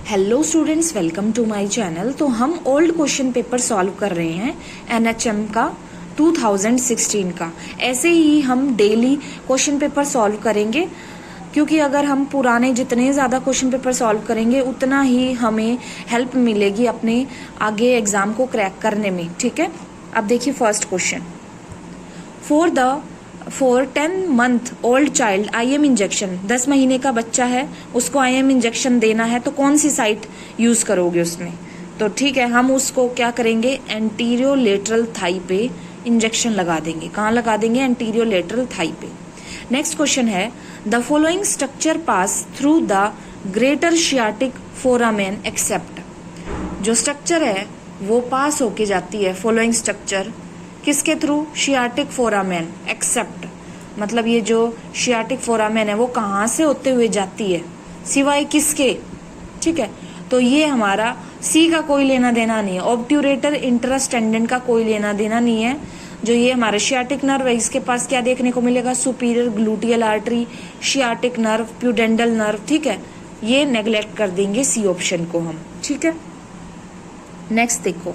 Hello students, welcome to my channel. तो हम old question paper solve कर रहे हैं एनएचएम का 2016 का। ऐसे ही हम डेली क्वेश्चन पेपर सॉल्व करेंगे, क्योंकि अगर हम पुराने जितने ज़्यादा क्वेश्चन पेपर सॉल्व करेंगे उतना ही हमें हेल्प मिलेगी अपने आगे एग्जाम को क्रैक करने में। ठीक है, अब देखिए first question. For 10 month old child IM injection, 10 महीने का बच्चा है, उसको IM इंजेक्शन देना है, तो कौन सी साइट यूज करोगे उसमें? तो ठीक है, हम उसको क्या करेंगे, एंटीरियो लेटरल थाई पे इंजेक्शन लगा देंगे। कहाँ लगा देंगे? एंटीरियो लेटरल थाई पे। नेक्स्ट क्वेश्चन है, the following structure pass through the greater sciatic foramen except. जो स्ट्रक्चर है वो पास होके जाती है, फॉलोइंग स्ट्रक्चर किसके थ्रू? शियाटिक फोरामेन एक्सेप्ट, मतलब ये जो शियाटिक फोरामेन है वो कहाँ से होते हुए जाती है, सिवाय किसके? ठीक है, तो ये हमारा सी का कोई लेना देना नहीं है, ऑब्ट्यूरेटर इंटरास्टेंडेंट का कोई लेना देना नहीं है। जो ये हमारा शियाटिक नर्व है इसके पास क्या देखने को मिलेगा? Superior gluteal artery, sciatic nerve, pudendal nerve. ठीक है, ये नेग्लेक्ट कर देंगे सी ऑप्शन को हम। ठीक है, नेक्स्ट देखो,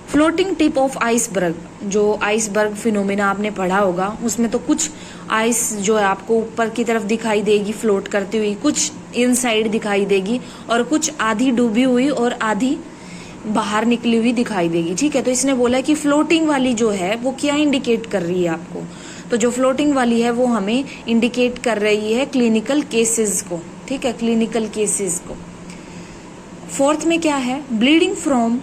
फ्लोटिंग टिप ऑफ आइसबर्ग। जो आइसबर्ग फिनोमेना आपने पढ़ा होगा, उसमें तो कुछ आइस जो है आपको ऊपर की तरफ दिखाई देगी फ्लोट करती हुई, कुछ इनसाइड दिखाई देगी, और कुछ आधी डूबी हुई और आधी बाहर निकली हुई दिखाई देगी। ठीक है, तो इसने बोला कि फ्लोटिंग वाली जो है वो क्या इंडिकेट कर रही है आपको? तो जो फ्लोटिंग वाली है वो हमें इंडिकेट कर रही है क्लिनिकल केसेस को। ठीक है, क्लिनिकल केसेस को। फोर्थ में क्या है, bleeding from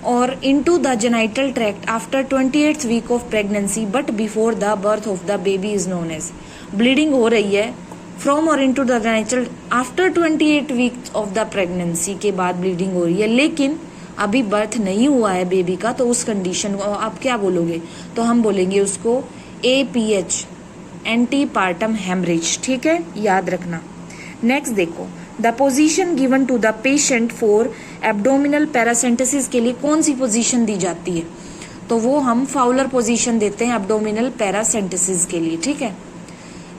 or into the genital tract after 28th week of pregnancy but before the birth of the baby is known as। bleeding हो रही है from और into the genital after 28 weeks of the pregnancy के बाद bleeding हो रही है, लेकिन अभी बर्थ नहीं हुआ है बेबी का, तो उस कंडीशन को आप क्या बोलोगे? तो हम बोलेंगे उसको APH, एंटीपार्टम हेमरेज। ठीक है, याद रखना। नेक्स्ट देखो, the position given to the patient for abdominal paracentesis के लिए कौन सी पोजीशन दी जाती है? तो वो हम फाउलर पोजीशन देते हैं एब्डोमिनल पैरासेंटेसिस के लिए। ठीक है,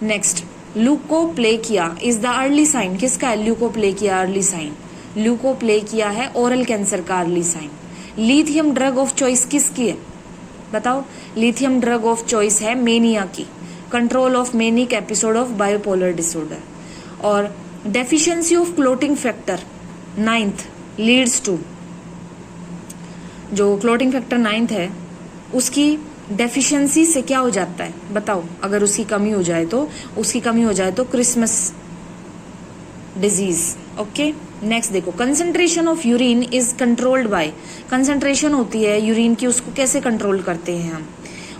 next, leukoplakia is the early sign. किसका है ल्यूकोप्लेकिया अर्ली साइन? ल्यूकोप्लेकिया है ओरल कैंसर का early sign. Lithium drug of choice किसकी है? बताओ। लिथियम ड्रग ऑफ चॉइस है मेनिया की, control of manic episode of bipolar disorder. और deficiency of clotting factor 9th leads to, जो clotting factor 9th है उसकी डेफिशिएंसी से क्या हो जाता है बताओ? अगर उसकी कमी हो जाए तो, उसकी कमी हो जाए तो क्रिसमस डिजीज। ओके, नेक्स्ट देखो, concentration of urine is controlled by. Concentration होती है यूरिन की, उसको कैसे कंट्रोल करते हैं हम?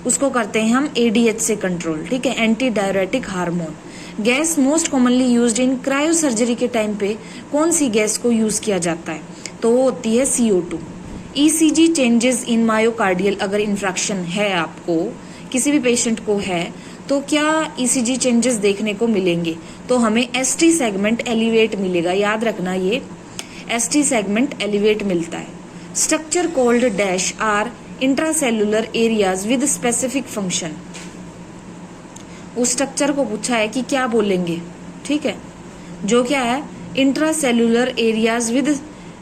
उसको करते हैं हम ADH से कंट्रोल। ठीक है, anti diuretic hormone. Gas most commonly used in cryo surgery के टाइम पे कौन सी गैस को यूज किया जाता है? तो वो होती है CO2। ECG changes in myocardial, अगर इंफ्रैक्शन है आपको, किसी भी पेशेंट को है, तो क्या ECG चेंजेस देखने को मिलेंगे? तो हमें ST सेगमेंट एलिवेट मिलेगा। याद रखना, ये ST सेगमेंट एलिवेट मिलता है। Structure called dash are intracellular areas with specific function. उस स्ट्रक्चर को पूछा है कि क्या बोलेंगे? ठीक है, जो क्या है, intracellular areas with,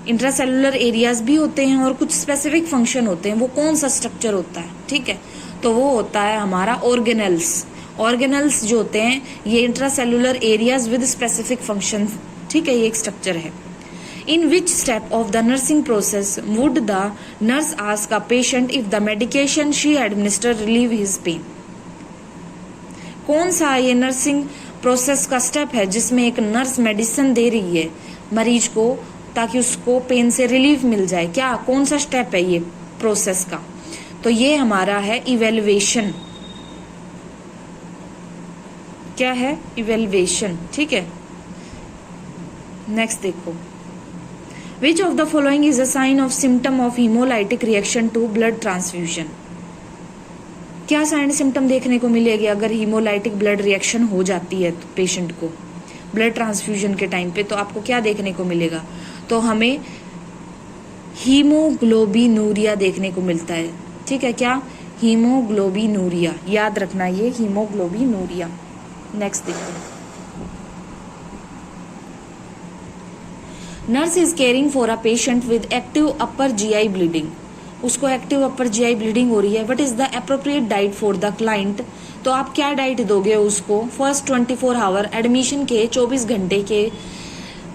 intracellular areas भी होते हैं और कुछ स्पेसिफिक फंक्शन होते हैं। वो कौन सा स्ट्रक्चर होता है? ठीक है, तो वो होता है हमारा ऑर्गेनेल्स। ऑर्गेनेल्स जो होते हैं ये intracellular areas with specific function. ठीक है, ये एक स्ट्रक्चर है। In which step of the nursing process would the nurse ask a patient if the medication she administered relieve his pain? कौन सा ये नर्सिंग प्रोसेस का स्टेप है जिसमें एक नर्स मेडिसिन दे रही है मरीज को ताकि उसको पेन से रिलीफ मिल जाए? क्या, कौन सा स्टेप है ये प्रोसेस का? तो ये हमारा है इवेल्युएशन। क्या है? इवेल्युएशन। ठीक है, नेक्स्ट देखो, Which of the following is a sign of symptom of hemolytic reaction to blood transfusion? क्या साइन सिम्टम देखने को मिलेगी अगर हीमोलाइटिक ब्लड रिएक्शन हो जाती है तो पेशेंट को ब्लड ट्रांसफ्यूजन के टाइम पे? तो आपको क्या देखने को मिलेगा? तो हमें हीमोग्लोबिनूरिया देखने को मिलता है। ठीक है, क्या? हीमोग्लोबिनूरिया। याद रखना ये हीमोग्लोबिनूरिया। नेक्स्ट देखो, nurse is caring for a patient with active upper GI bleeding, उसको एक्टिव अपर जीआई ब्लीडिंग हो रही है। What is the appropriate diet for the client, तो आप क्या डाइट दोगे उसको फर्स्ट 24 आवर एडमिशन के 24 घंटे के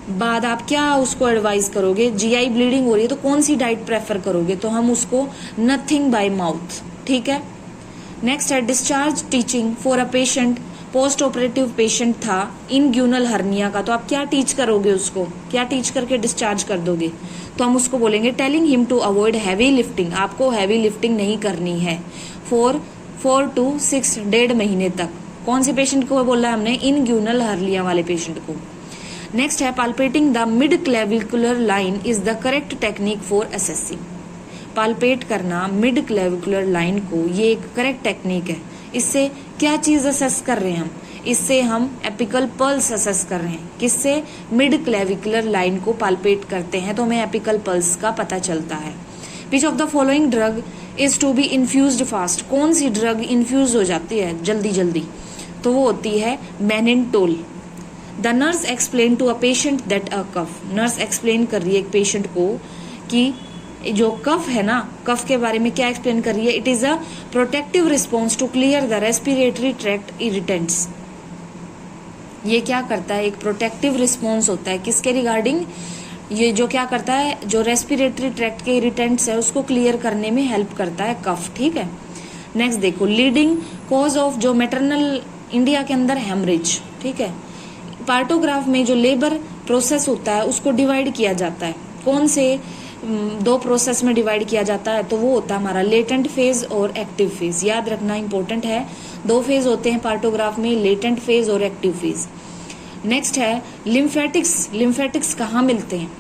बाद आप क्या उसको एडवाइस करोगे। जीआई ब्लीडिंग हो रही है तो कौन सी डाइट प्रेफर करोगे, तो हम उसको नथिंग बाय माउथ, ठीक है। नेक्स्ट है discharge teaching for a patient, post operative patient था इनग्यूनल हर्निया का, तो आप क्या टीच करोगे उसको, क्या टीच करके डिस्चार्ज कर दोगे, तो हम उसको बोलेंगे telling him to avoid heavy lifting, आपको हैवी लिफ्टिंग नहीं करनी है फॉर 4 to 6 डेढ़ महीने तक। कौन से पेशेंट को बोला है हमने, इनग्यूनल हर्निया वाले पेशेंट को। नेक्स्ट है पाल्पेटिंग the mid clavicular line is the correct technique for assessing, palpate करना मिड क्लेविकुलर लाइन को, ये एक करेक्ट टेक्निक है। इससे क्या चीज असेस कर रहे हैं हम, इससे हम एपिकल पल्स असेस कर रहे हैं। किससे, मिड क्लेविकुलर लाइन को पाल्पेट करते हैं तो हमें एपिकल पल्स का पता चलता है। Which of the following drug is to be infused fast, कौन सी ड्रग इन्फ्यूज हो जाती है जल्दी जल्दी, तो वो होती है mannitol. The nurse explain to a patient that a cough, nurse explain कर रही है एक पेशेंट को कि जो कफ है ना, कफ के बारे में क्या एक्सप्लेन कर रही है, it is a protective response to clear the respiratory tract irritants. ये क्या करता है, एक प्रोटेक्टिव रिस्पॉन्स होता है किसके रिगार्डिंग, ये जो क्या करता है, जो रेस्पिरेटरी ट्रैक्ट के इरिटेंट्स है उसको क्लियर करने में हेल्प करता है कफ, ठीक है। नेक्स्ट देखो लीडिंग कॉज ऑफ जो मैटरनल इंडिया के अंदर हेमरेज, ठीक है। पार्टोग्राफ में जो लेबर प्रोसेस होता है उसको डिवाइड किया जाता है, कौन से दो प्रोसेस में डिवाइड किया जाता है, तो वो होता है हमारा लेटेंट फेज और एक्टिव फेज। याद रखना इंपॉर्टेंट है, दो फेज होते हैं पार्टोग्राफ में, लेटेंट फेज और एक्टिव फेज। नेक्स्ट है लिम्फेटिक्स, लिम्फेटिक्स कहाँ मिलते हैं,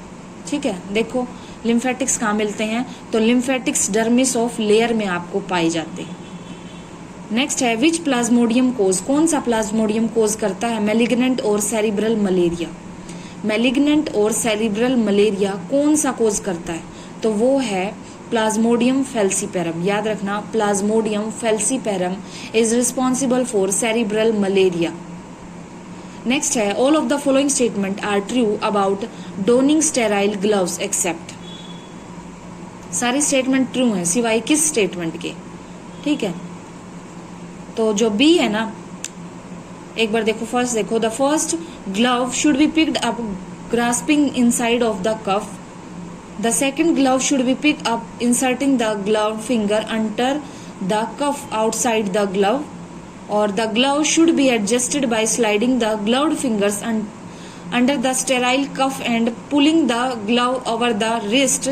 ठीक है। देखो लिम्फेटिक्स कहाँ मिलते हैं, तो लिम्फेटिक्स डर्मिस ऑफ लेयर में आपको पाए जाते हैं। नेक्स्ट है विच प्लाज्मोडियम कोज, कौन सा प्लाज्मोडियम कोज करता है मैलिग्नेंट और सेरिब्रल मलेरिया, मैलिग्नेंट और सेरिब्रल मलेरिया कौन सा कोज करता है, तो वो है प्लाज्मोडियम फेल्सीपेरम। याद रखना plasmodium falciparum is responsible for cerebral malaria. Next है all of the following statement are true about donning sterile gloves except, सारे स्टेटमेंट ट्रू हैं सिवाय किस स्टेटमेंट के, ठीक है। तो जो बी है ना, एक बार देखो फर्स्ट देखो, the first glove should be picked up grasping inside of the cuff, the second glove should be picked up inserting the glove finger under the cuff outside the glove, और the glove should be adjusted by sliding the gloved fingers under the sterile cuff and pulling the glove over the wrist.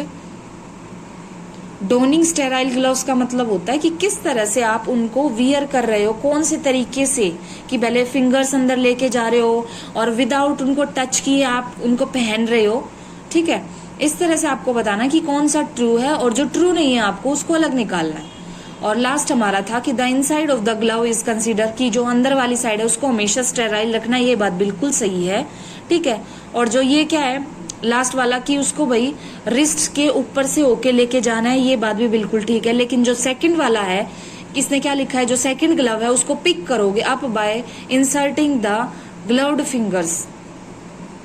Donning sterile gloves का मतलब होता है कि किस तरह से आप उनको वियर कर रहे हो, कौन से तरीके से, कि पहले फिंगर्स अंदर लेके जा रहे हो और विदाउट उनको टच किए आप उनको पहन रहे हो, ठीक है। इस तरह से आपको बताना कि कौन सा ट्रू है और जो ट्रू नहीं है आपको उसको अलग निकालना है। और लास्ट हमारा था कि the inside of the glove is consider, कि जो अंदर वाली साइड है उसको हमेशा स्टेराइल रखना, ये बात बिल्कुल सही है, ठीक है। और जो ये क्या है लास्ट वाला कि उसको भाई रिस्ट के ऊपर से होके लेके जाना है, ये बात भी बिल्कुल ठीक है। लेकिन जो सेकंड वाला है, इसने क्या लिखा है, जो सेकंड ग्लव है उसको पिक करोगे up by inserting the gloved fingers,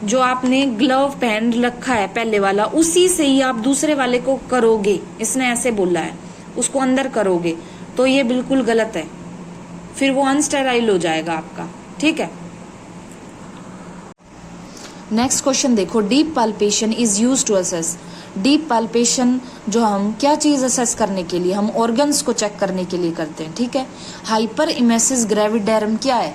जो आपने ग्लव पहन रखा है पहले वाला उसी से ही आप दूसरे वाले को करोगे, इसने ऐसे बोला है, उसको अंदर करोगे, तो ये बिल्कुल गलत है, फिर वो अनस्टेराइल हो जाएगा आपका, ठीक है। नेक्स्ट क्वेश्चन देखो, deep palpation is used to assess, deep palpation जो हम क्या चीज असेस करने के लिए, हम ऑर्गन्स को चेक करने के लिए करते हैं, ठीक है। हाइपर इमेसिस ग्रेविडरम क्या है,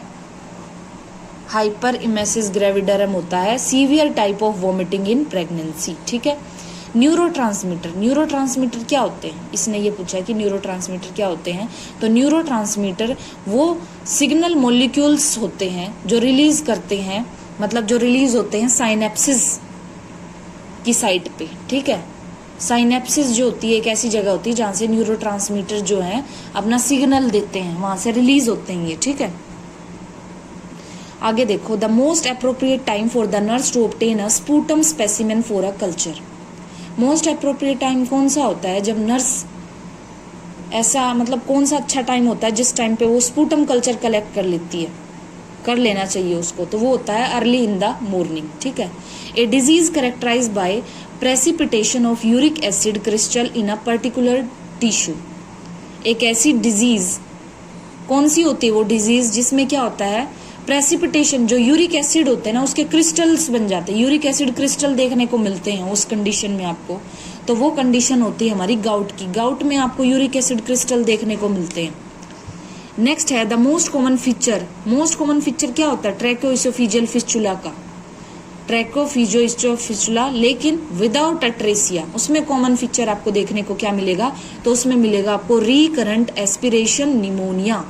हाइपर इमेसिस ग्रेविडरम होता है severe type of vomiting in pregnancy, ठीक है। न्यूरोट्रांसमीटर, न्यूरोट्रांसमीटर क्या होते हैं, इसने ये पूछा है कि न्यूरोट्रांसमीटर क्या होते हैं, तो न्यूरोट्रांसमीटर वो सिग्नल मॉलिक्यूल्स होते हैं जो रिलीज करते हैं, मतलब जो रिलीज होते हैं साइनेप्सिस की साइट पे, ठीक है। साइनेप्सिस जो होती है एक ऐसी जगह होती है जहां से न्यूरोट्रांसमीटर जो है अपना सिग्नल देते हैं, वहां से रिलीज होते हैं ये, ठीक है। आगे देखो, the most appropriate time for the nurse to obtain a sputum specimen for a culture, most appropriate time कौन सा होता है जब नर्स ऐसा, मतलब कौन सा अच्छा टाइम होता है जिस टाइम पे वो स्पूटम कल्चर कलेक्ट कर लेती है, कर लेना चाहिए उसको, तो वो होता है अर्ली इन द मॉर्निंग, ठीक है। A disease characterized by precipitation of uric acid crystal in a particular tissue. एक ऐसी डिजीज, कौन सी होती है वो डिजीज जिसमें क्या होता है, प्रेसिपिटेशन, जो यूरिक एसिड होते हैं ना उसके क्रिस्टल्स बन जाते हैं, यूरिक एसिड क्रिस्टल देखने को मिलते हैं उस कंडीशन में आपको, तो वो कंडीशन होती है हमारी गाउट की। गाउट में आपको यूरिक एसिड क्रिस्टल देखने को मिलते हैं। नेक्स्ट है the most common feature. Most common feature क्या होता है, ट्रैकोइसोफेजियल फिस्टुला का, ट्रैकोफिजियोइसोफिस्टुला, लेकिन विदाउट अट्रेसिया। उसमें कॉमन फीचर आपको देखने को क्या मिलेगा, तो उसमें मिलेगा आपको रिकरेंट एस्पिरेशन निमोनिया।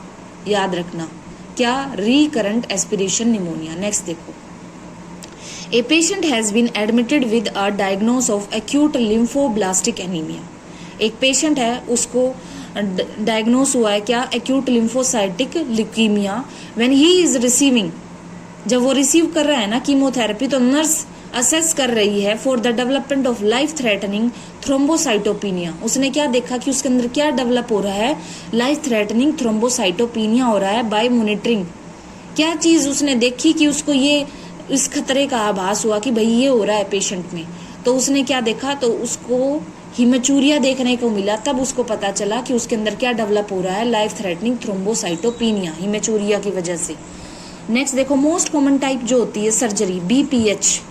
याद रखना क्या, रिकरेंट एस्पिरेशन निमोनिया। नेक्स्ट देखो, a patient has been admitted with a diagnose of acute lymphoblastic anaemia. एक पेशेंट है, उसको डायग्नोस हुआ है क्या, acute lymphocytic leukaemia. When he is receiving, जब वो रिसीव कर रहा है ना कीमोथेरेपी, तो नर्स असेस कर रही है for the development of life threatening thrombocytopenia. उसने क्या देखा कि उसके अंदर क्या डेवलप हो रहा है, लाइफ थ्रेटनिंग थ्रोम्बोसाइटोपिनिया हो रहा है बाय मॉनिटरिंग। क्या चीज उसने देखी कि उसको ये इस खतरे का आभास हुआ कि भाई ये हो रहा है पेशेंट में, तो उसने क्या देखा, तो उसको हिमेचूरिया देखने को मिला। तब उसको पता चला कि उसके अंदर क्या डेवलप हो रहा है, लाइफ थ्रेटनिंग थ्रोम्बोसाइटोपिनिया, हिमेचूरिया की वजह से। नेक्स्ट देखो, मोस्ट कॉमन टाइप जो होती है surgery, BPH,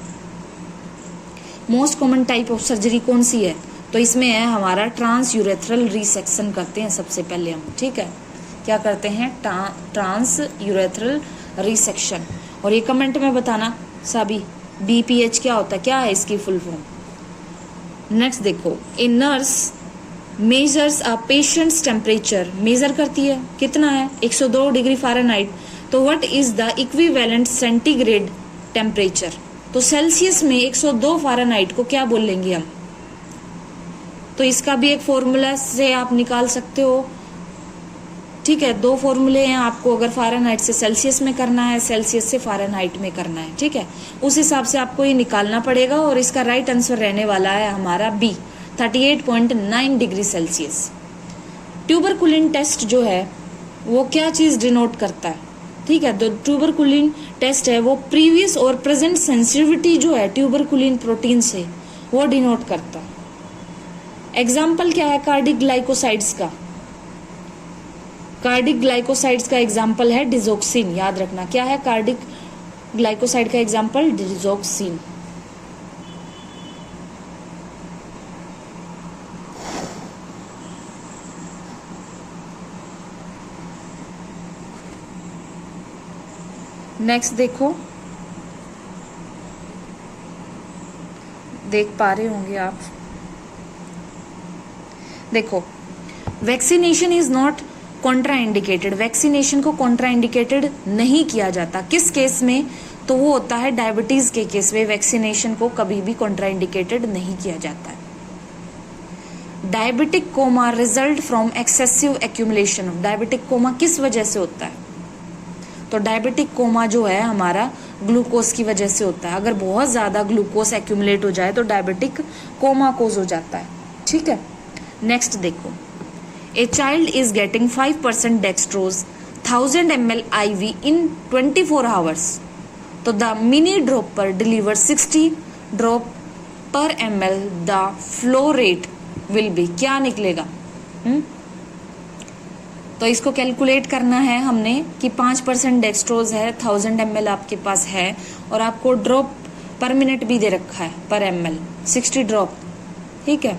most common type of surgery कौन सी है, तो इसमें है हमारा ट्रांस यूरेथ्रल रिसेक्शन करते हैं सबसे पहले हम, ठीक है। क्या करते हैं, ट्रांस यूरेथ्रल रिसेक्शन। और ये कमेंट में बताना सभी, बीपीएच क्या होता है, क्या है इसकी फुल फॉर्म। नेक्स्ट देखो, a nurse measures a patient's temperature, measure करती है कितना है, 102 डिग्री फ़ारेनहाइट। तो what is the equivalent centigrade temperature, तो सेल्सियस में 102 फ़ारेनहाइट को क्या बोलेंगे हम, तो इसका भी एक फॉर्मूला से आप निकाल सकते हो, ठीक है। दो फॉर्मूले हैं आपको, अगर फ़ारेनहाइट से सेल्सियस में करना है, सेल्सियस से फ़ारेनहाइट में करना है, ठीक है। उस हिसाब से आपको ये निकालना पड़ेगा, और इसका राइट आंसर रहने वाला है हमारा B, 38.9 degree Celsius. Tuberculin test जो है वो क्या चीज़ डिनोट करता है, ठीक है। तो ट्यूबरकुलिन टेस्ट है वो प्रीवियस और प्रेजेंट सेंसिटिविटी जो है ट्यूबरकुलिन प्रोटीन से, वो डिनोट करता है। एग्जाम्पल क्या है कार्डिक ग्लाइकोसाइड्स का, कार्डिक ग्लाइकोसाइड्स का एग्जाम्पल है डिजोक्सिन। याद रखना क्या है कार्डिक ग्लाइकोसाइड का एग्जाम्पल, डिजोक्सिन। नेक्स्ट देखो, देख पा रहे होंगे आप, देखो vaccination is not contraindicated, vaccination को कॉन्ट्राइंडिकेटेड नहीं किया जाता। किस केस में, तो वो होता है डायबिटीज के केस में वैक्सीनेशन को कभी भी कॉन्ट्राइंडिकेटेड नहीं किया जाता है। Diabetic coma result from excessive accumulation of, diabetic coma किस वजह से होता है, तो डायबिटिक कोमा जो है हमारा ग्लूकोज की वजह से होता है। अगर बहुत ज्यादा ग्लूकोज एक्यूमुलेट हो जाए तो डायबिटिक कोमा कोज हो जाता है, ठीक है। नेक्स्ट देखो, a child is getting 5% dextrose 1000 ml IV in 24 hours, तो द मिनी ड्रॉप पर डिलीवर 60 ड्रॉप पर ml, the flow rate will be, क्या निकलेगा, तो इसको कैलकुलेट करना है हमने कि 5% डेक्सट्रोज है, 1000 ml आपके पास है, और आपको ड्रॉप पर मिनट भी दे रखा है पर ml 60 ड्रॉप, ठीक है।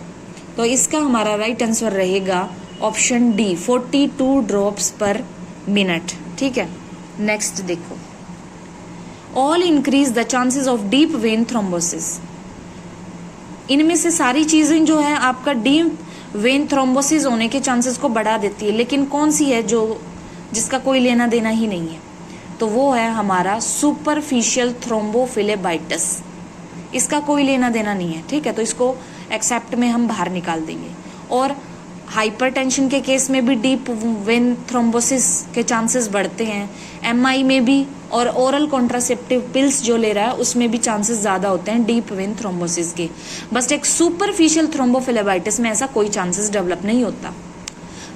तो इसका हमारा राइट आंसर रहेगा ऑप्शन डी, 42 ड्रॉप्स पर मिनट, ठीक है। नेक्स्ट देखो, all increase the chances of deep vein thrombosis, इनमें से सारी चीजें जो है आपका डीप वेन थ्रोम्बोसिस होने के चांसेस को बढ़ा देती है, लेकिन कौन सी है जो जिसका कोई लेना देना ही नहीं है, तो वो है हमारा सुपरफिशियल थ्रोम्बोफिलेबाइटिस, इसका कोई लेना देना नहीं है, ठीक है। तो इसको एक्सेप्ट में हम बाहर निकाल देंगे। और हाइपरटेंशन के केस में भी डीप वेन थ्रोम्बोसिस के चांसेस बढ़ते हैं, एमआई में भी, और ओरल कॉन्ट्रासेप्टिव पिल्स जो ले रहा है उसमें भी चांसेस ज्यादा होते हैं डीप वेन थ्रोम्बोसिस के। बस एक सुपरफिशियल थ्रोम्बोफिलेबाइटिस में ऐसा कोई चांसेस डेवलप नहीं होता।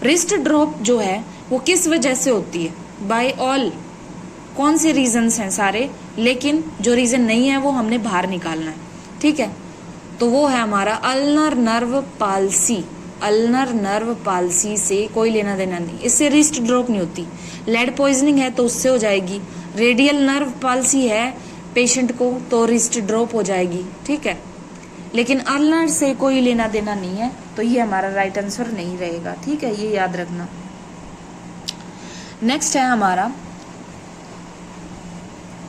रिस्ट ड्रॉप जो है वो किस वजह से होती है, बाय ऑल कौन से रीजंस हैं सारे, लेकिन जो रीजन नहीं है वो हमने बाहर निकालना है, ठीक है। तो वो है हमारा ulnar nerve palsy. Ulnar nerve palsy से कोई लेना देना नहीं, इससे रिस्ट ड्रॉप नहीं होती। लेड पॉइजनिंग है तो उससे हो जाएगी। रेडियल नर्व पाल्सी है पेशेंट को तो रिस्ट ड्रॉप हो जाएगी, ठीक है। लेकिन अल्नर से कोई लेना देना नहीं है, तो ये हमारा राइट आंसर नहीं रहेगा, ठीक है, ये याद रखना। नेक्स्ट है हमारा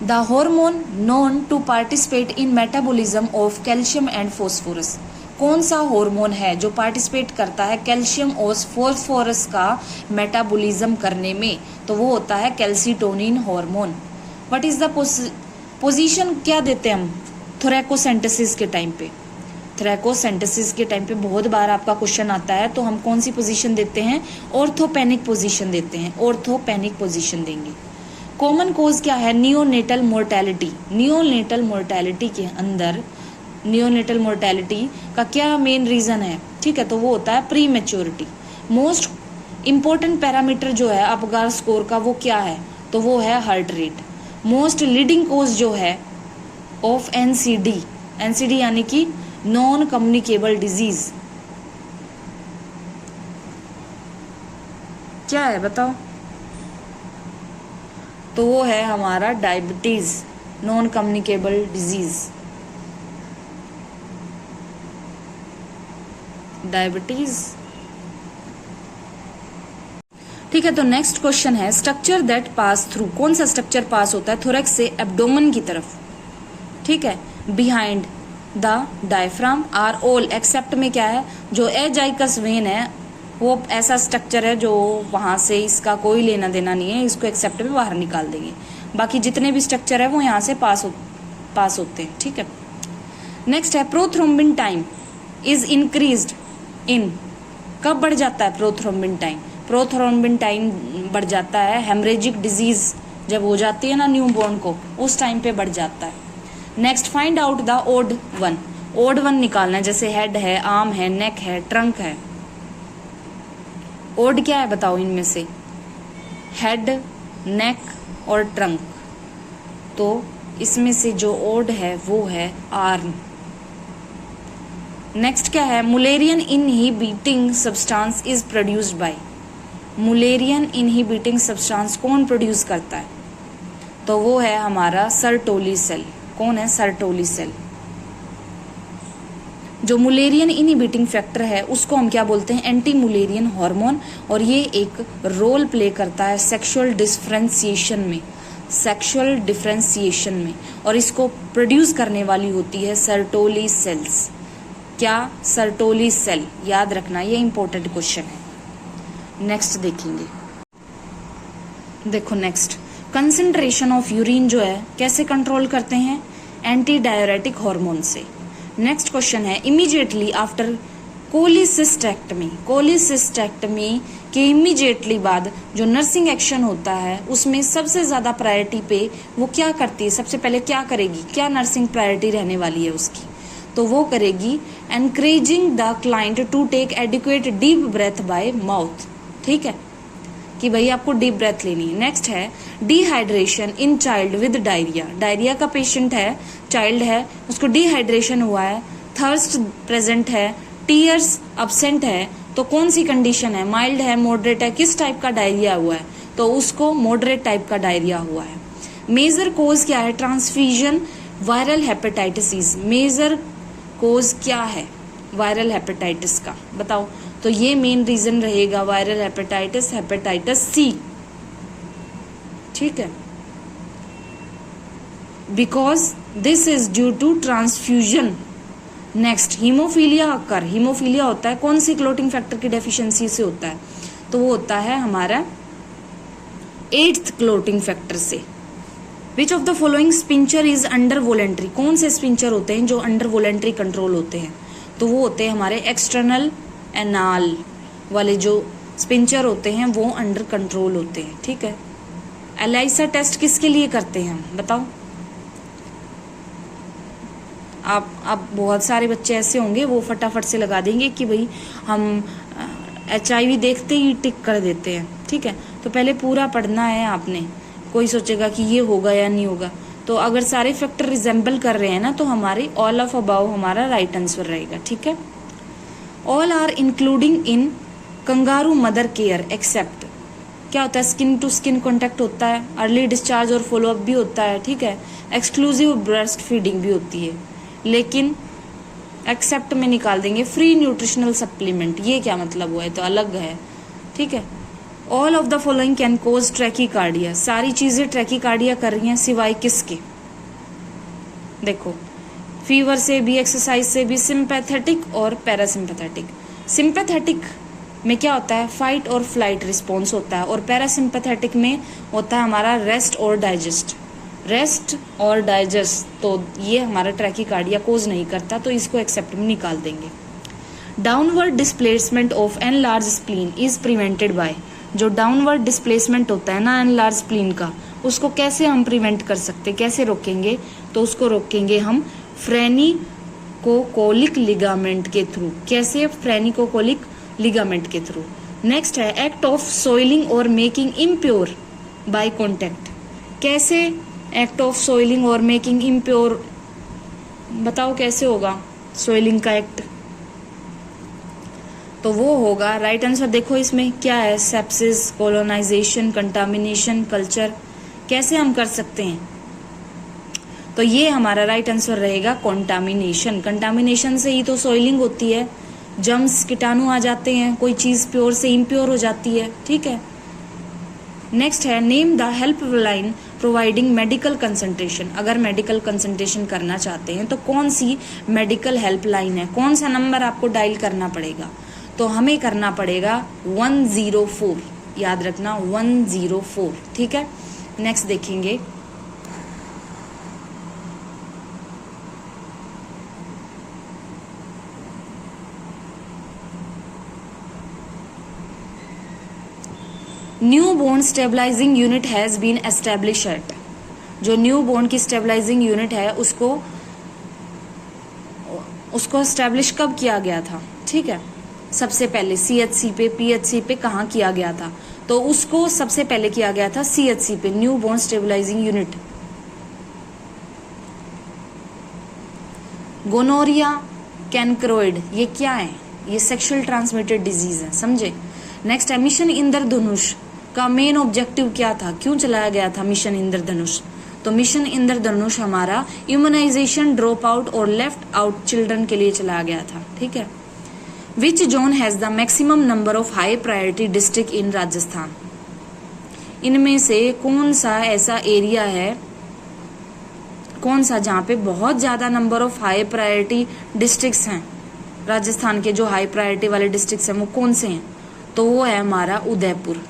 the hormone known to participate in metabolism of calcium and phosphorus. कौन सा हार्मोन है जो पार्टिसिपेट करता है कैल्शियम और फॉस्फोरस का मेटाबॉलिज्म करने में, तो वो होता है calcitonin hormone. What is the position, क्या देते हैं हम थोरैकोसेंटेसिस के टाइम पे। थोरैकोसेंटेसिस के टाइम पे बहुत बार आपका क्वेश्चन आता है, तो हम कौन सी पोजीशन देते हैं, ऑर्थोपेनिक पोजीशन देते हैं, ऑर्थोपेनिक पोजीशन देंगे। कॉमन कोज क्या है, नियोनेटल मोर्टेलिटी। नियोनेटल मोर्टेलिटी के अंदर नियोनेटल मोर्टेलिटी का क्या मेन रीजन है, ठीक है, तो वो होता है pre maturity. Most important parameter जो है अपगार स्कोर का वो क्या है, तो वो है हार्ट रेट। मोस्ट लीडिंग कोज जो है ऑफ एनसीडी, एनसीडी यानी कि नॉन कम्युनिकेबल डिजीज, क्या है बताओ, तो वो है हमारा diabetes, non communicable disease, diabetes, ठीक है। तो नेक्स्ट क्वेश्चन है स्ट्रक्चर दैट पास थ्रू। कौन सा स्ट्रक्चर पास होता है थोरैक्स से एब्डोमेन की तरफ, ठीक है, behind the diaphragm are all except में क्या है, जो एजाइकस वेन है वो ऐसा स्ट्रक्चर है जो वहां से इसका कोई लेना देना नहीं है, इसको एक्सेप्ट में बाहर निकाल देंगे। बाकी जितने भी स्ट्रक्चर है वो यहाँ से पास होते हैं, ठीक है। नेक्स्ट है प्रोथ्रोम्बिन टाइम इज इंक्रीज्ड इन, कब बढ़ जाता है प्रोथ्रोम्बिन टाइम, प्रोथ्रोम्बिन टाइम बढ़ जाता है हेमरेजिक डिजीज जब हो जाती है ना न्यूबॉर्न को, उस टाइम पे बढ़ जाता है। Next find out the odd one. Odd one निकालना है, जैसे हेड है, आर्म है, नेक है, ट्रंक है। ओड क्या है बताओ इनमें से, हेड, नेक और ट्रंक, तो इसमें से जो ओड है वो है आर्म। नेक्स्ट क्या है, Mullerian inhibiting substance is produced by. Mullerian inhibiting substance कौन प्रोड्यूस करता है, तो वो है हमारा सर्टोली सेल। कौन है, सर्टोली सेल। जो मुलेरियन इनहिबिटिंग फैक्टर है उसको हम क्या बोलते हैं, एंटी मुलेरियन हार्मोन, और ये एक रोल प्ले करता है सेक्सुअल डिफरेंशिएशन में, सेक्सुअल डिफरेंशिएशन में, और इसको प्रोड्यूस करने वाली होती है सर्टोली सेल्स। क्या, सर्टोली सेल, याद रखना, ये इंपॉर्टेंट क्वेश्चन है। नेक्स्ट देखेंगे, देखो नेक्स्ट कंसंट्रेशन ऑफ यूरिन जो है कैसे कंट्रोल करते हैं, एंटी डायरेटिक हार्मोन से। नेक्स्ट क्वेश्चन है इमीडिएटली आफ्टर कोलिसिस्टेक्टमी। कोलिसिस्टेक्टमी के इमीडिएटली बाद जो नर्सिंग एक्शन होता है उसमें सबसे ज्यादा प्रायोरिटी पे वो क्या करती है, सबसे पहले क्या करेगी, क्या नर्सिंग प्रायोरिटी रहने वाली है उसकी, तो वो करेगी encouraging the client to take adequate deep breath by mouth, ठीक है, कि भाई आपको डीप ब्रेथ लेनी है। नेक्स्ट है dehydration in child with diarrhoea. Diarrhoea का पेशेंट है, चाइल्ड है, उसको डिहाइड्रेशन हुआ है, थर्स्ट प्रेजेंट है, टीयर्स अब्सेंट है, तो कौन सी कंडीशन है, माइल्ड है, मॉडरेट है, किस टाइप का डायरिया हुआ है, तो उसको मॉडरेट टाइप का डायरिया हुआ है। मेजर कोज क्या है, transfusion viral hepatitis. Major cause क्या है वायरल हेपेटाइटिस का बताओ, तो ये मेन रीजन रहेगा वायरल हेपेटाइटिस, हेपेटाइटिस सी, ठीक है, because this is due to transfusion. Next haemophilia occur. Haemophilia होता है कौन सी क्लोटिंग फैक्टर की डेफिशिएंसी से होता है, तो वो होता है हमारा 8th क्लोटिंग फैक्टर से। विच of the following sphincter is under voluntary. कौन से स्पिंचर होते हैं जो अंडर वॉलेंट्री कंट्रोल होते हैं, तो वो होते हैं हमारे एक्सटर्नल एनाल वाले जो स्पिंचर होते हैं वो अंडर कंट्रोल होते हैं, ठीक है। एलाइसा टेस्ट किसके लिए करते हैं हम बताओ, आप बहुत सारे बच्चे ऐसे होंगे वो फटाफट से लगा देंगे कि भाई हम HIV देखते ही टिक कर देते हैं, ठीक है, तो पहले पूरा पढ़ना है आपने, कोई सोचेगा कि ये होगा या नहीं होगा। तो अगर सारे फैक्टर रिजेंबल कर रहे हैं ना, तो हमारी ऑल ऑफ अबाव हमारा राइट आंसर रहेगा। ठीक है, all are including in kangaroo mother care except, क्या होता है, स्किन टू स्किन कॉन्टैक्ट होता है, अर्ली डिस्चार्ज और फॉलोअप भी होता है। ठीक है, एक्सक्लूसिव ब्रेस्ट फीडिंग भी होती है, लेकिन एक्सेप्ट में निकाल देंगे फ्री न्यूट्रिशनल सप्लीमेंट। ये क्या मतलब हुआ है, तो अलग है। ठीक है, all of the following can cause tachycardia, सारी चीजें ट्रैकीकार्डिया कर रही हैं सिवाय किसके, देखो फीवर से भी, एक्सरसाइज से भी, सिंपैथेटिक और पैरासिम्पैथेटिक। सिंपैथेटिक में क्या होता है, फाइट और फ्लाइट रिस्पॉन्स होता है, और पैरासिम्पैथेटिक में होता है हमारा रेस्ट और डाइजेस्ट। रेस्ट और डाइजेस्ट, तो ये हमारा ट्रैकीकार्डिया कोज नहीं करता, तो इसको एक्सेप्ट में निकाल देंगे। Downward displacement of enlarge spleen is prevented by, जो डाउनवर्ड डिस्प्लेसमेंट होता है ना एनलार्ज स्प्लीन का, उसको कैसे हम प्रिवेंट कर सकते, कैसे रोकेंगे, तो उसको रोकेंगे हम फ्रेनिकोकोलिक लिगामेंट के थ्रू। कैसे, फ्रेनिकोकोलिक लिगामेंट के थ्रू। नेक्स्ट है एक्ट ऑफ सोइलिंग और मेकिंग इम्प्योर बाय कॉन्टैक्ट, कैसे एक्ट ऑफ सोइलिंग और मेकिंग इम्प्योर, बताओ कैसे होगा सोइलिंग का एक्ट, तो वो होगा राइट आंसर। देखो इसमें क्या है, सेप्सिस, कोलोनाइजेशन, कंटामिनेशन, कल्चर, कैसे हम कर सकते हैं, तो ये हमारा राइट आंसर रहेगा कंटामिनेशन। कंटामिनेशन से ही तो सोइलिंग होती है, जर्म्स कीटाणु आ जाते हैं, कोई चीज प्योर से इम्प्योर हो जाती है। ठीक है, नेक्स्ट है name the help line providing medical consultation, अगर मेडिकल कंसल्टेशन करना चाहते हैं तो कौन सी मेडिकल हेल्प लाइन है, कौन सा नंबर आपको डायल करना पड़ेगा, तो हमें करना पड़ेगा 104, याद रखना 104। ठीक है, नेक्स्ट देखेंगे newborn stabilising unit has been establish at, जो न्यू बोर्न की स्टेबलाइजिंग यूनिट है उसको एस्टेब्लिश कब किया गया था। ठीक है, सबसे पहले CHC पे, PHC पे कहाँ किया गया था, तो उसको सबसे पहले किया गया था CHC पे, newborn stabilising unit. Gonorrhoea, chancroid, ये क्या है, ये सेक्सुअल ट्रांसमिटेड डिजीज है, समझे। नेक्स्ट है मिशन इंद्रधनुष का मेन ऑब्जेक्टिव क्या था, क्यों चलाया गया था मिशन इंद्रधनुष, तो मिशन इंद्रधनुष हमारा इम्यूनाइजेशन, ड्रॉप आउट और लेफ्ट आउट चिल्ड्रन के लिए चलाया गया था। ठीक है, which zone has the maximum number of high priority district in Rajasthan, इनमें से कौन सा ऐसा एरिया है, कौन सा जहाँ पे बहुत ज्यादा number of high priority districts हैं, राजस्थान के जो हाई प्रायोरिटी वाले डिस्ट्रिक्ट्स हैं वो कौन से हैं, तो वो है हमारा Udaipur.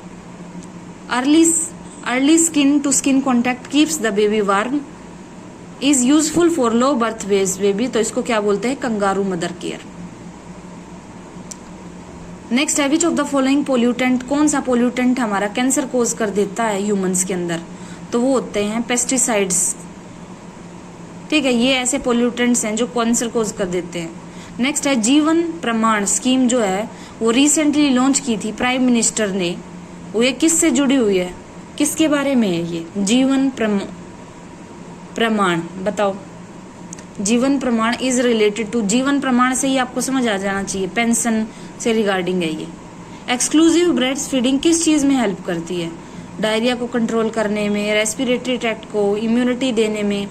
Early skin to skin contact keeps the baby warm, is useful for low birth weight baby, तो इसको क्या बोलते हैं, कंगारू मदर केयर। नेक्स्ट है which of the following pollutant, कौन सा पोल्यूटेंट हमारा कैंसर कोज कर देता है ह्यूमंस के अंदर, तो वो होते हैं पेस्टिसाइड्स। ठीक है, ये ऐसे पोल्यूटेंट्स हैं जो कैंसर कोज कर देते हैं। नेक्स्ट है जीवन प्रमाण स्कीम, जो है वो रिसेंटली लॉन्च की थी प्राइम मिनिस्टर ने, वो ये किससे जुड़ी हुई है, किसके बारे में है ये जीवन प्रमाण, बताओ। जीवन प्रमाण इज रिलेटेड टू, जीवन प्रमाण से ही आपको समझ आ जाना चाहिए, पेंशन से रिगार्डिंग है ये। एक्सक्लूसिव ब्रेस्ट फीडिंग किस चीज में हेल्प करती है, डायरिया को कंट्रोल करने में, रेस्पिरेटरी ट्रैक्ट को इम्यूनिटी देने में,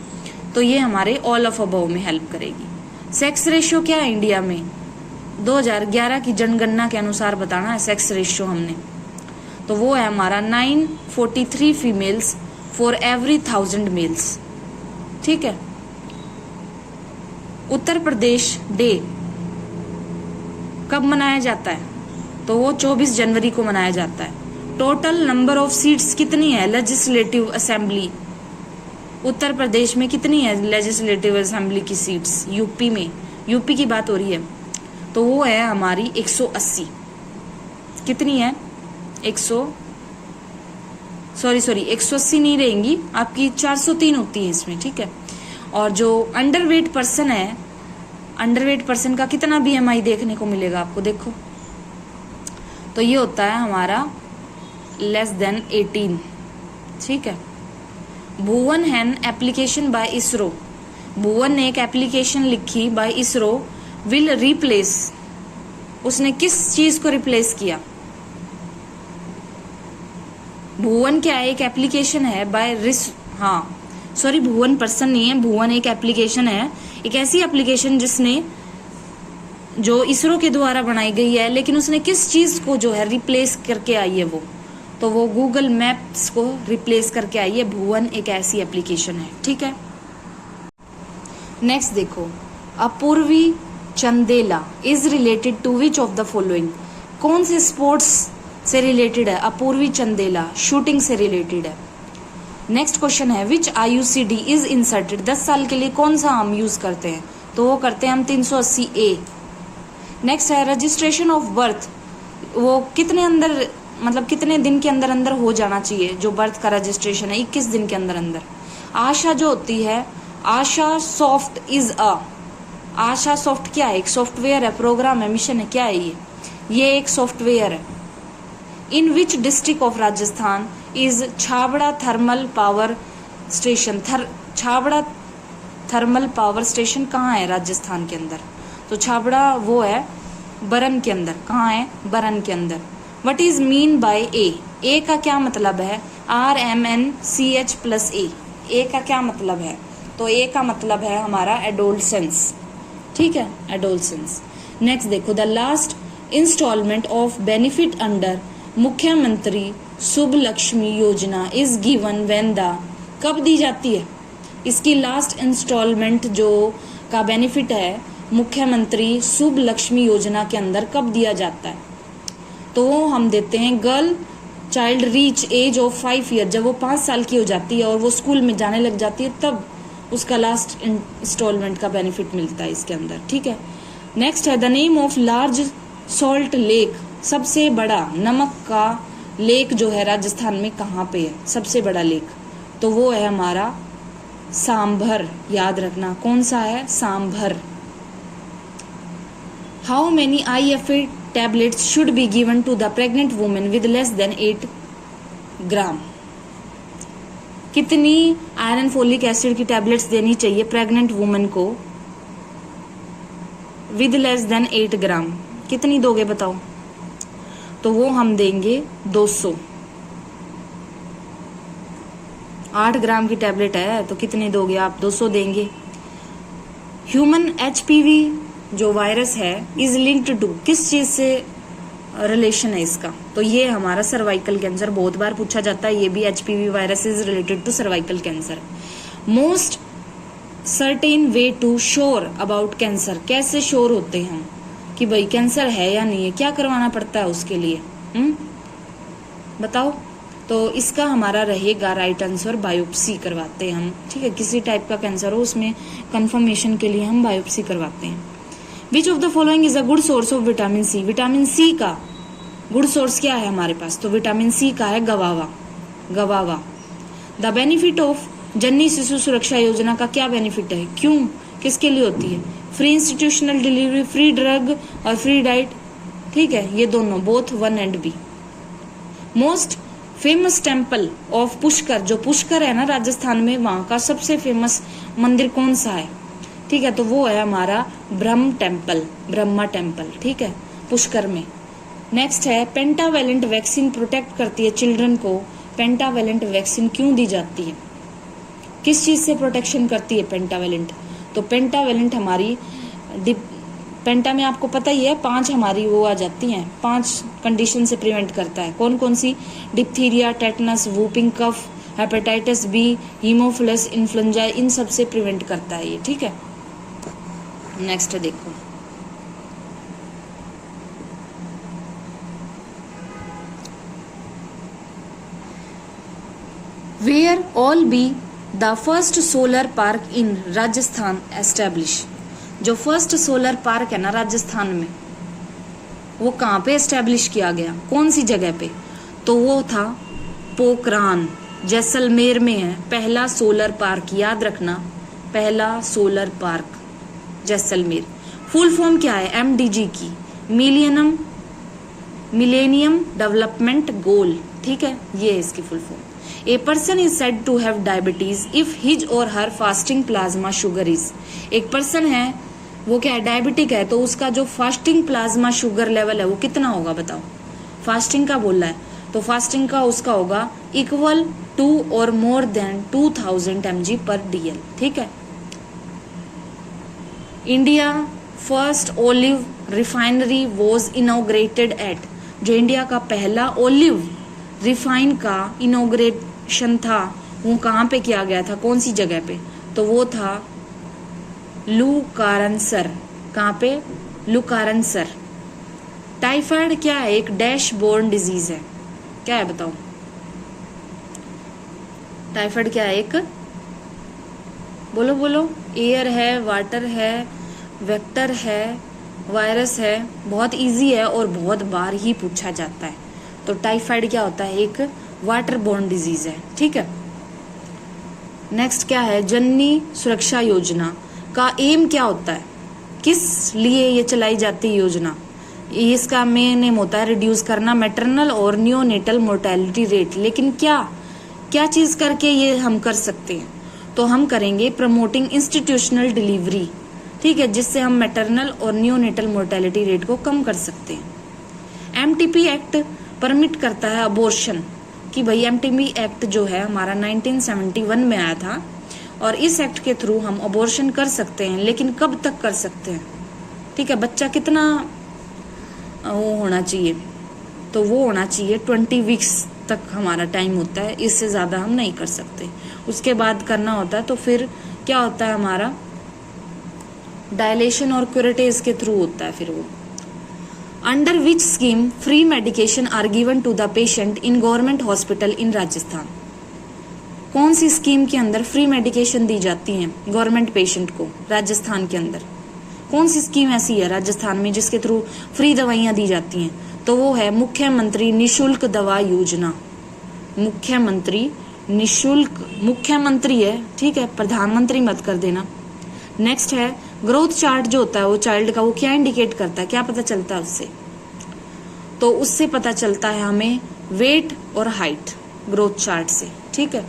तो ये हमारे ऑल ऑफ अबव में हेल्प करेगी। सेक्स रेशियो क्या है इंडिया में, 2011 की जनगणना के अनुसार बताना है सेक्स रेशियो हमने, तो वो है हमारा 943 फीमेल्स फॉर एवरी 1000 मेल्स। ठीक है, उत्तर प्रदेश डे कब मनाया जाता है, तो वो 24 जनवरी को मनाया जाता है। टोटल नंबर ऑफ सीट्स कितनी है लेजिस्लेटिव असेंबली, उत्तर प्रदेश में कितनी है लेजिस्लेटिव असेंबली की सीट्स, यूपी में, यूपी की बात हो रही है, तो वो है हमारी 180। कितनी है, 180 नहीं रहेंगी आपकी, 403 होती है इसमें। ठीक है, और जो अंडरवेट पर्सन है, अंडरवेट पर्सन का कितना BMI देखने को मिलेगा आपको, देखो तो ये होता है हमारा लेस देन 18। ठीक है, भुवन हैन एप्लीकेशन बाय इसरो, भुवन ने एक एप्लीकेशन लिखी बाय इसरो, विल रिप्लेस, उसने किस चीज को रिप्लेस किया? भुवन क्या है? एक एप्लीकेशन है बाय भुवन पर्सन नहीं है, भुवन एक एप्लीकेशन है, एक ऐसी एप्लीकेशन जिसने जो इसरो के द्वारा बनाई गई है, लेकिन उसने किस चीज को जो है रिप्लेस करके आई है तो वो गूगल मैप्स को रिप्लेस करके आई है। भुवन एक ऐसी एप्लीकेशन है, ठीक है। नेक्स्ट देखो, Apurvi Chandela is related to which of the following, कौन से स्पोर्ट्स से रिलेटेड है? अपूर्वी चंदेला शूटिंग से रिलेटेड है। नेक्स्ट क्वेश्चन है, विच IUCD इज इंसर्टेड, 10 साल के लिए कौन सा हम यूज करते हैं? तो वो करते हैं हम 380A। नेक्स्ट है, रजिस्ट्रेशन ऑफ बर्थ, वो कितने अंदर मतलब कितने दिन के अंदर अंदर हो जाना चाहिए? जो बर्थ का रजिस्ट्रेशन है 21 दिन के अंदर अंदर। आशा जो होती है, आशा सॉफ्ट इज आशा सॉफ्ट क्या है? एक सॉफ्टवेयर है, प्रोग्राम है, मिशन है, क्या है ये एक सॉफ्टवेयर है। In which district of Rajasthan is Chhabra thermal power station, Chhabra thermal power station कहाँ है राजस्थान के अंदर? तो छाबड़ा वो है बरन के अंदर। कहाँ है? बरन के अंदर। वट इज मीन बाय ए का क्या मतलब है? RMNCH+A, ए का क्या मतलब है? तो ए का मतलब है हमारा एडोलसेंस, ठीक है, एडोलसेंस। नेक्स्ट देखो, the last instalment of benefit under Mukhyamantri Shubh Lakshmi योजना इज गिवन व्हेन द, कब दी जाती है? इसकी लास्ट इंस्टॉलमेंट जो का बेनिफिट है मुख्यमंत्री शुभ लक्ष्मी योजना के अंदर कब दिया जाता है? तो वो हम देते हैं girl child reach age of 5 year, जब वो 5 साल की हो जाती है और वो स्कूल में जाने लग जाती है, तब उसका लास्ट इंस्टॉलमेंट का बेनिफिट मिलता है इसके अंदर, ठीक है। नेक्स्ट है, the name of large salt lake, सबसे बड़ा नमक का लेक जो है राजस्थान में कहाँ पे है? सबसे बड़ा लेक, तो वो है हमारा सांभर, याद रखना कौन सा है? Sambar. How many IFA tablets should be given to the pregnant woman with less than 8 ग्राम, कितनी आयरन फोलिक एसिड की टैबलेट्स देनी चाहिए प्रेग्नेंट वुमेन को विद लेस देन 8 ग्राम? कितनी दोगे बताओ? तो वो हम देंगे 200। 8 ग्राम की टैबलेट है तो कितनी दोगे आप? 200 देंगे। ह्यूमन HPV जो वायरस है इज लिंक्ड टू, किस चीज से रिलेशन है इसका? तो ये हमारा सर्वाइकल कैंसर, बहुत बार पूछा जाता है, ये भी HPV virus is related to cervical cancer. Most certain way to sure about cancer, कैसे श्योर होते हैं हम कि भाई कैंसर है या नहीं है? क्या करवाना पड़ता है उसके लिए? बताओ। तो इसका हमारा रहेगा राइट आंसर बायोप्सी करवाते हैं हम, ठीक है। किसी टाइप का कैंसर हो उसमें कंफर्मेशन के लिए हम बायोप्सी करवाते हैं। Which of the following is a good source of vitamin C, vitamin C का गुड सोर्स क्या है हमारे पास? तो विटामिन सी का है गवावा। द बेनिफिट ऑफ जननी शिशु सुरक्षा योजना का क्या बेनिफिट है? क्यों, किसके लिए होती है? Free institutional delivery, free drug और फ्री डाइट, ठीक है, ये दोनों both 1 and B। Most famous temple of Pushkar, जो पुष्कर है ना राजस्थान में, वहां का सबसे फेमस मंदिर कौन सा है? ठीक है, तो वो है हमारा ब्रह्मा टेम्पल, ठीक है, पुष्कर में। नेक्स्ट है, पेंटावेलेंट वैक्सीन प्रोटेक्ट करती है चिल्ड्रन को। पेंटावेलेंट वैक्सीन क्यों दी जाती है? किस चीज से प्रोटेक्शन करती है पेंटावेलेंट? तो पेंटावेलेंट हमारी पेंटा में आपको पता ही है 5 हमारी वो आ जाती हैं, 5 कंडीशन से प्रिवेंट करता है। कौन कौन सी? Diphtheria, tetanus, whooping cough, hepatitis B, haemophilus influenza, इन सब से प्रिवेंट करता है ये, ठीक है। नेक्स्ट देखो, where all be the first solar park in Rajasthan establish. जो फर्स्ट सोलर पार्क है ना राजस्थान में, वो कहाँ पे एस्टेब्लिश किया गया? कौन सी जगह पे? तो वो था पोखरान, जैसलमेर में है पहला सोलर पार्क, याद रखना, पहला solar park Jaisalmer. Full form क्या है MDG की? मिलेनियम डेवलपमेंट गोल, ठीक है, ये है इसकी full form. A person is said to have diabetes if his or her fasting plasma sugar is, एक पर्सन है वो क्या है, डायबिटिक है, तो उसका जो फास्टिंग प्लाज्मा शुगर लेवल है वो कितना होगा बताओ। फास्टिंग का बोल रहा है तो फास्टिंग का उसका होगा equal to or more than 2000 mg पर DL, ठीक है। India first olive refinery was inaugurated at, जो इंडिया का पहला ओलिव रिफाइन का इनॉग्रेशन था वो कहाँ पे किया गया था, कौन सी जगह पे, तो वो था लुकारनसर। कहाँ पे, लुकारनसर। टाइफाइड क्या है, एक डैश बोर्न डिजीज है, क्या है बताओ। टाइफाइड क्या है, एक बोलो बोलो, एयर है, वाटर है, वेक्टर है, वायरस है, बहुत इजी है और बहुत बार ही पूछा जाता है। तो टाइफाइड क्या होता है, एक वाटर बोर्न डिजीज है, ठीक है। नेक्स्ट क्या है, जननी सुरक्षा योजना का एम क्या होता है, किस लिए ये चलाई जाती है योजना। इसका मेन एम होता है रिड्यूस करना मैटरनल और न्योनेटल मोर्टेलिटी रेट। लेकिन क्या क्या चीज करके ये हम कर सकते हैं, तो हम करेंगे प्रमोटिंग इंस्टीट्यूशनल डिलीवरी, ठीक है, जिससे हम मैटरनल और न्योनेटल मोर्टेलिटी रेट को कम कर सकते हैं। MTP एक्ट परमिट करता है अबॉर्शन, कि भाई MTP एक्ट जो है हमारा 1971 में आया था और इस एक्ट के थ्रू हम अबॉर्शन कर सकते हैं, लेकिन कब तक कर सकते हैं, ठीक है। बच्चा कितना वो होना चाहिए, तो वो होना चाहिए 20 वीक्स तक हमारा टाइम होता है, इससे ज़्यादा हम नहीं कर सकते। उसके बाद करना होता है तो फिर क्या होता है हमारा डायलेशन और क्यूरेटेज के थ्रू होता है फिर वो। Under which scheme free medication are given to the patient in government hospital in Rajasthan, कौन सी स्कीम के अंदर फ्री मेडिकेशन दी जाती है गवर्नमेंट पेशेंट को राजस्थान के अंदर, कौन सी स्कीम ऐसी है राजस्थान में जिसके थ्रू फ्री दवाइयां दी जाती हैं, तो वो है मुख्यमंत्री निशुल्क दवा योजना। मुख्यमंत्री निशुल्क, मुख्यमंत्री है, ठीक है, प्रधानमंत्री मत कर देना। नेक्स्ट है ग्रोथ चार्ट जो होता है वो चाइल्ड का, वो क्या इंडिकेट करता है, क्या पता चलता है उससे, तो उससे पता चलता है हमें वेट और हाइट ग्रोथ चार्ट से, ठीक है।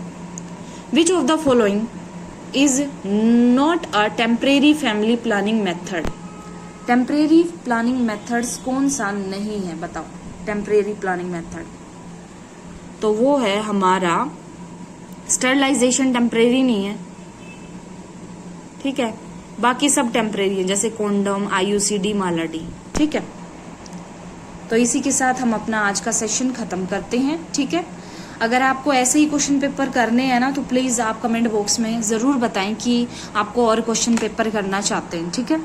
Which of the following is not a temporary family planning method, temporary planning methods कौन सा नहीं है बताओ, टेम्परेरी प्लानिंग मेथड, तो वो है हमारा स्टरलाइजेशन टेम्परेरी नहीं है, ठीक है, बाकी सब टेम्परेरी है, जैसे कॉन्डम, IUCD, मालाडी, ठीक है। तो इसी के साथ हम अपना आज का सेशन खत्म करते हैं, ठीक है। अगर आपको ऐसे ही क्वेश्चन पेपर करने हैं ना, तो प्लीज आप कमेंट बॉक्स में जरूर बताएं कि आपको और क्वेश्चन पेपर करना चाहते हैं, ठीक है।